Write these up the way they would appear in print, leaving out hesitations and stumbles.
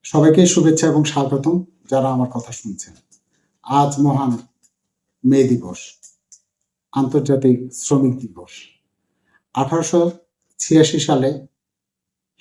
সবাইকে শুভেচ্ছা এবং স্বাগতম যারা আমার কথা শুনছেন। আজ মহান মে দিবস, আন্তর্জাতিক শ্রমিক দিবস। 1886 সালে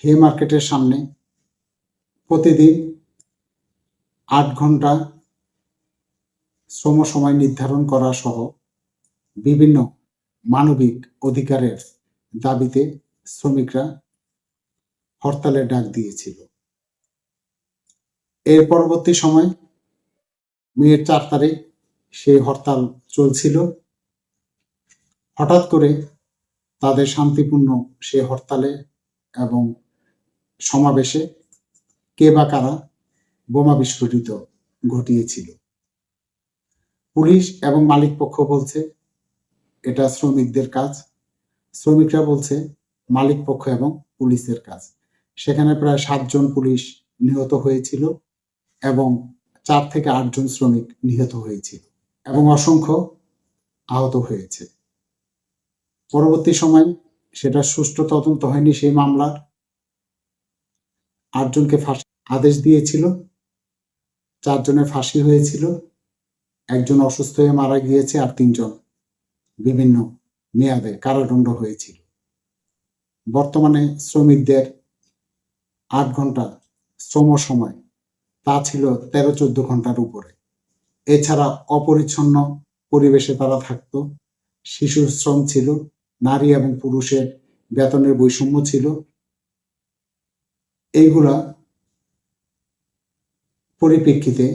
হে মার্কেটের সামনে প্রতিদিন 8 ঘন্টা শ্রম সময় নির্ধারণ করা সহ বিভিন্ন মানবিক অধিকারের দাবিতে শ্রমিকরা হরতালের ডাক দিয়েছিল। এর পরবর্তী সময় মের 4 তারিখ সেই হরতাল চলছিল। হঠাৎ করে তাদের শান্তিপূর্ণ সে হরতালে এবং সমাবেশে কে বা কারা বোমা বিস্ফোরিত ঘটিয়েছিল। পুলিশ এবং মালিক পক্ষ বলছে এটা শ্রমিকদের কাজ, শ্রমিকরা বলছে মালিক পক্ষ এবং পুলিশের কাজ। সেখানে প্রায় 7 জন পুলিশ নিহত হয়েছিল এবং 4 থেকে 8 জন শ্রমিক নিহত হয়েছিল এবং অসংখ্য আহত হয়েছে। পরবর্তী সময় সেটা সুষ্ঠু তদন্ত হয়নি। সেই মামলার 8 জনকে ফাঁসি আদেশ দিয়েছিল, 4 জনের ফাঁসি হয়েছিল, 1 জন অসুস্থ হয়ে মারা গিয়েছে আর 3 জন বিভিন্ন মেয়াদে কারাদণ্ড হয়েছিল। বর্তমানে শ্রমিকদের 8 ঘন্টা শ্রম সময় তা ছিল 13-14 ঘন্টার উপরে। এছাড়া অপরিচ্ছন্ন পরিবেশে তারা থাকত, শিশু শ্রম ছিল, নারী এবং পুরুষের বেতনের বৈষম্য ছিল। এইগুলা পরিপ্রেক্ষিতে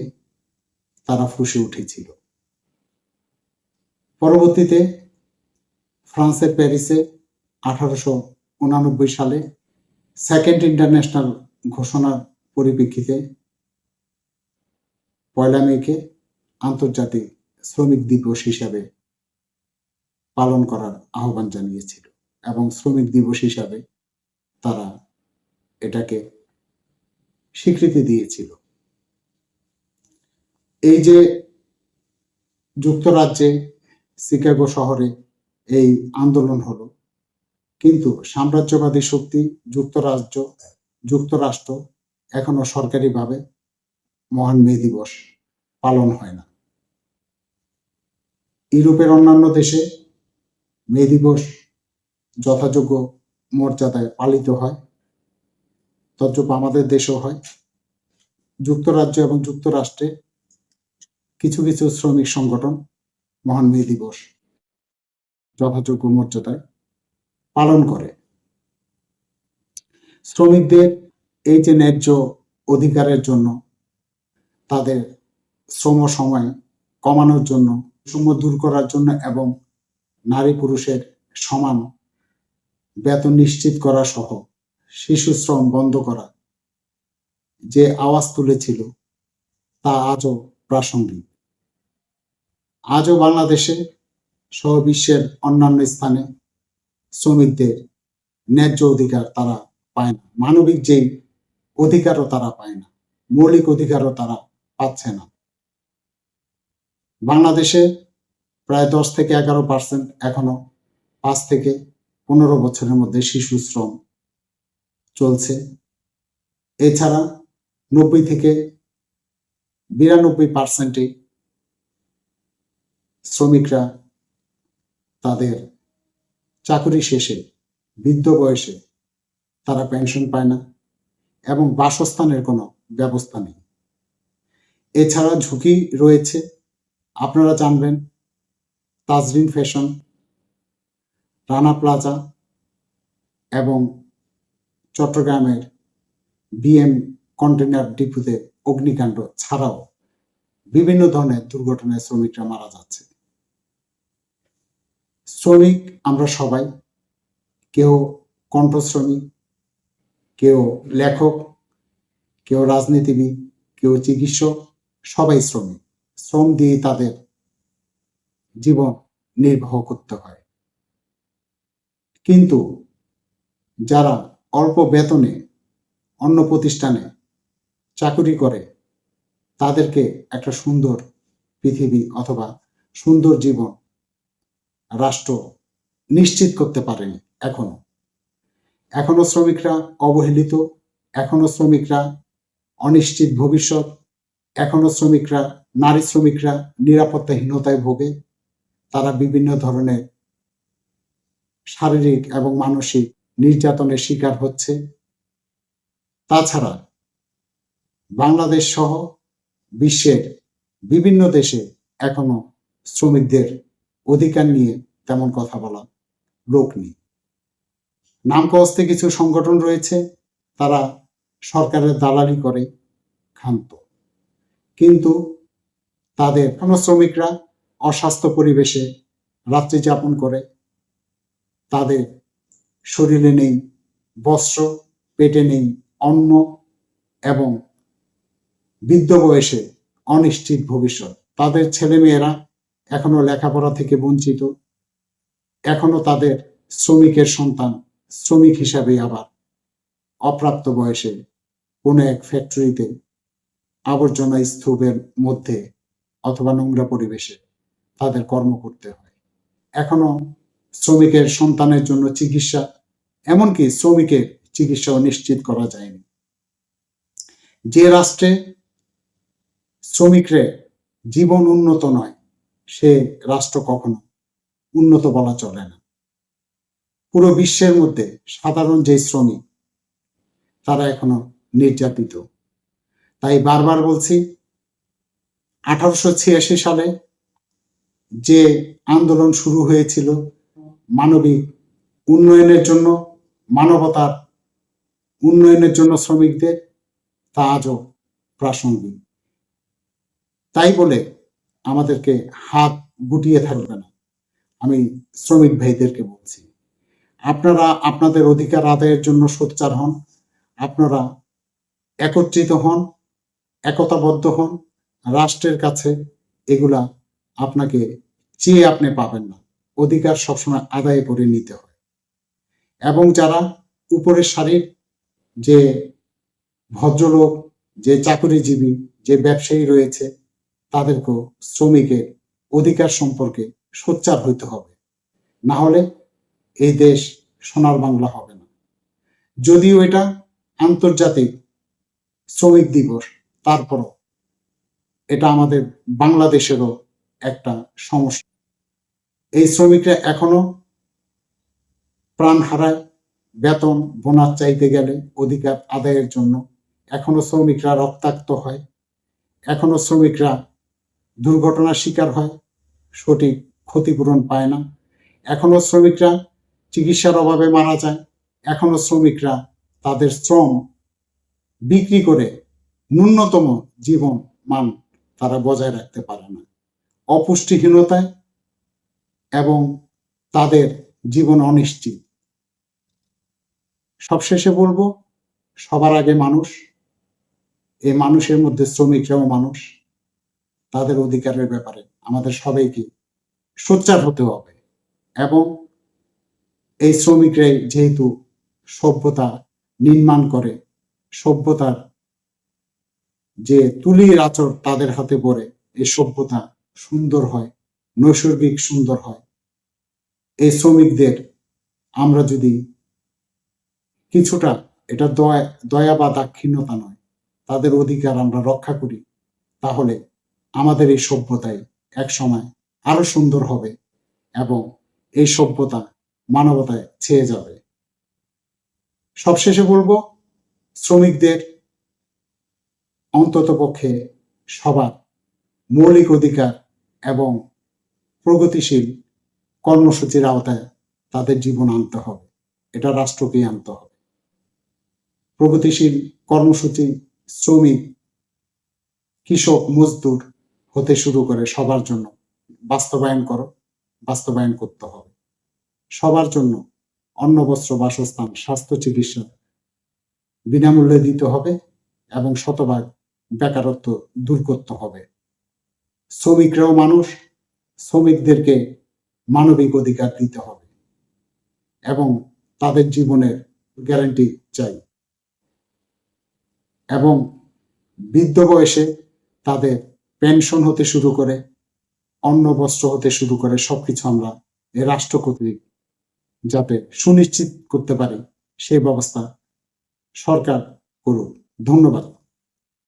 তারা ফুঁসে উঠেছিল। পরবর্তীতে ফ্রান্সের প্যারিসে 1889 সালে সেকেন্ড ইন্টারন্যাশনাল ঘোষণার পরিপ্রেক্ষিতে 1 মেকে আন্তর্জাতিক শ্রমিক দিবস হিসাবে পালন করার আহ্বান জানিয়েছিল এবং শ্রমিক দিবস হিসাবে তারা এটাকে স্বীকৃতি দিয়েছিল। এই যে যুক্তরাজ্যে শিকাগো শহরে এই আন্দোলন হলো, কিন্তু সাম্রাজ্যবাদী শক্তি যুক্তরাষ্ট্র এখনো সরকারিভাবে মহান মে দিবস পালন হয় না। ইউরোপের অন্যান্য দেশে মে দিবস যথাযোগ্য মর্যাদায় পালিত হয়, তদ্রূপ আমাদের দেশেও হয়। যুক্তরাজ্য এবং যুক্তরাষ্ট্রে কিছু কিছু শ্রমিক সংগঠন মহান মে দিবস যথাযোগ্য মর্যাদায় পালন করে। শ্রমিকদের এই যে ন্যায্য অধিকারের জন্য, তাদের শ্রম সময় কমানোর জন্য, বৈষম্য দূর করার জন্য এবং নারী পুরুষের সমান বেতন নিশ্চিত করা সহ শিশু শ্রম বন্ধ করা যে আওয়াজ তুলেছিল তা আজও প্রাসঙ্গিক। আজও বাংলাদেশে সহ বিশ্বের অন্যান্য স্থানে শ্রমিকদের ন্যায্য অধিকার তারা পায় না। মানবিক যেই অধিকারও তারা পায় না, মৌলিক অধিকারও তারা পাচ্ছে না। বাংলাদেশে প্রায় 10 থেকে 11% এখনো 5 থেকে 15 বছরের মধ্যে শিশু শ্রম চলছে। এছাড়া 90 থেকে 92% শ্রমিকরা তাদের চাকরি শেষে বৃদ্ধ বয়সে তারা পেনশন পায় না এবং বাসস্থানের কোনো ব্যবস্থা নেই। এছাড়া ঝুঁকি রয়েছে, আপনারা জানবেন তাজরিন ফ্যাশন, রানা প্লাজা এবং চট্টগ্রামের বিএম কন্টেনার ডিপোতে অগ্নিকাণ্ড ছাড়াও বিভিন্ন ধরনের দুর্ঘটনায় শ্রমিকরা মারা যাচ্ছে। শ্রমিক আমরা সবাই, কেউ কণ্ঠ শ্রমিক, কেউ লেখক, কেউ রাজনীতিবিদ, কেউ চিকিৎসক, সবাই শ্রমিক। শ্রম দিয়ে তাদের জীবন নির্বাহ করতে হয়। কিন্তু যারা অল্প বেতনে অন্য প্রতিষ্ঠানে চাকরি করে, তাদেরকে একটা সুন্দর পৃথিবী অথবা সুন্দর জীবন রাষ্ট্র নিশ্চিত করতে পারেনি। এখনো শ্রমিকরা অবহেলিত, এখনো শ্রমিকরা অনিশ্চিত ভবিষ্যৎ, এখনো নারী শ্রমিকরা নিরাপত্তাহীনতায় ভোগে। তারা বিভিন্ন ধরনের শারীরিক এবং মানসিক নির্যাতনের শিকার হচ্ছে। তাছাড়া বাংলাদেশ সহ বিশ্বের বিভিন্ন দেশে এখনো শ্রমিকদের অধিকার নিয়ে তেমন কথা বলা লোক নেই। নামকাওস্তে কিছু সংগঠন রয়েছে, তারা সরকারের দালালি করে ক্ষান্ত, কিন্তু তাদের এখনো শ্রমিকরা অস্বাস্থ্য পরিবেশে রাত্রি যাপন করে। তাদের শরীরে নেই বস্ত্র, পেটে নেই অন্ন এবং বৃদ্ধ বয়সে অনিশ্চিত ভবিষ্যৎ। তাদের ছেলেমেয়েরা এখনো লেখাপড়া থেকে বঞ্চিত। এখনো তাদের শ্রমিকের সন্তান শ্রমিক হিসাবে আবার অপ্রাপ্ত বয়সে কোনো এক ফ্যাক্টরিতে আবর্জনা স্তূপের মধ্যে অথবা নোংরা পরিবেশে তাদের কর্ম করতে হয়। এখনো শ্রমিকের সন্তানের জন্য চিকিৎসা, এমনকি শ্রমিকের চিকিৎসাও নিশ্চিত করা যায়নি। যে রাষ্ট্রে শ্রমিকদের জীবন উন্নত নয়, সে রাষ্ট্র কখনো উন্নত বলা চলে না। পুরো বিশ্বের মধ্যে সাধারণ যে শ্রমিক, তারা এখনো নির্যাতিত। তাই বারবার বলছি, 1886 সালে যে আন্দোলন শুরু হয়েছিল মানবিক উন্নয়নের জন্য, মানবতার উন্নয়নের জন্য শ্রমিকদের, তা আজও প্রাসঙ্গিক। তাই বলে আমাদেরকে হাত গুটিয়ে থাকবে না। আমি শ্রমিক ভাইদেরকে বলছি, আপনারা আপনাদের অধিকার আদায়ের জন্য সোচ্চার হন, আপনারা একত্রিত হন, একতাবদ্ধ হন। রাষ্ট্রের কাছে এগুলা আপনাকে চেয়ে আপনি পাবেন না, অধিকার সবসময় আদায় করে নিতে হয়। এবং যারা উপরের সারির যে ভদ্রলোক, যে চাকরিজীবী, যে ব্যবসায়ী রয়েছে, তাদেরকেও শ্রমিকের অধিকার সম্পর্কে সোচ্চার হইতে হবে। না হলে এই দেশ সোনার বাংলা হবে না। যদিও এটা আন্তর্জাতিক শ্রমিক দিবস, তারপরও এটা আমাদের বাংলাদেশেরও একটা সমস্যা। এই শ্রমিকরা এখনো প্রাণ হারায় বেতন বোনাস চাইতে গেলে, অধিকার আদায়ের জন্য। এখনো শ্রমিকরা রক্তাক্ত হয়, এখনো শ্রমিকরা দুর্ঘটনার শিকার হয়, সঠিক ক্ষতিপূরণ পায় না। এখনো শ্রমিকরা চিকিৎসার অভাবে মারা যায়। এখনো শ্রমিকরা তাদের শ্রম বিক্রি করে ন্যূনতম জীবন মান তারা বজায় রাখতে পারে না। অপুষ্টিহীনতায় এবং তাদের জীবন অনিশ্চিত। সবশেষে বলবো, সবার আগে মানুষ। এই মানুষের মধ্যে শ্রমিকরাও মানুষ। তাদের অধিকারের ব্যাপারে আমাদের সবাইকে সোচ্চার হতে হবে। এবং এই শ্রমিকরাই যেহেতু সভ্যতা নির্মাণ করে, সভ্যতার যে তুলির আঁচড় তাদের হাতে পড়ে, এই সভ্যতা সুন্দর হয়, নৈসর্গিক সুন্দর হয়। এই শ্রমিকদের আমরা যদি কিছুটা, এটা দয়া বা দাক্ষিণ্যতা নয়, তাদের অধিকার আমরা রক্ষা করি, তাহলে আমাদের এই সভ্যতায় এক সময় আরো সুন্দর হবে এবং এই সভ্যতা মানবতায় ছেয়ে যাবে। সবশেষে বলবো, শ্রমিকদের অন্ততপক্ষে সবার মৌলিক অধিকার এবং প্রগতিশীল কর্মসূচির আওতায় তাদের জীবন আনতে হবে। এটা রাষ্ট্রকেই আনতে হবে। প্রগতিশীল কর্মসূচি শ্রমিক, কৃষক, মজদুর হতে শুরু করে সবার জন্য বাস্তবায়ন করতে হবে। সবার জন্য অন্ন, বস্ত্র, বাসস্থান, স্বাস্থ্য, চিকিৎসা বিনামূল্যে দিতে হবে এবং শতভাগ বেকারত্ব দূর করতে হবে। শ্রমিকরাও মানুষ, শ্রমিকদেরকে মানবিক অধিকার দিতে হবে এবং তাদের জীবনের গ্যারান্টি চাই। এবং বৃদ্ধ বয়সে তাদের পেনশন হতে শুরু করে, অন্ন, বস্ত্র হতে শুরু করে সবকিছু আমরা এই রাষ্ট্র কর্তৃক যাতে সুনিশ্চিত করতে পারি, সেই ব্যবস্থা সরকার করুক। ধন্যবাদ।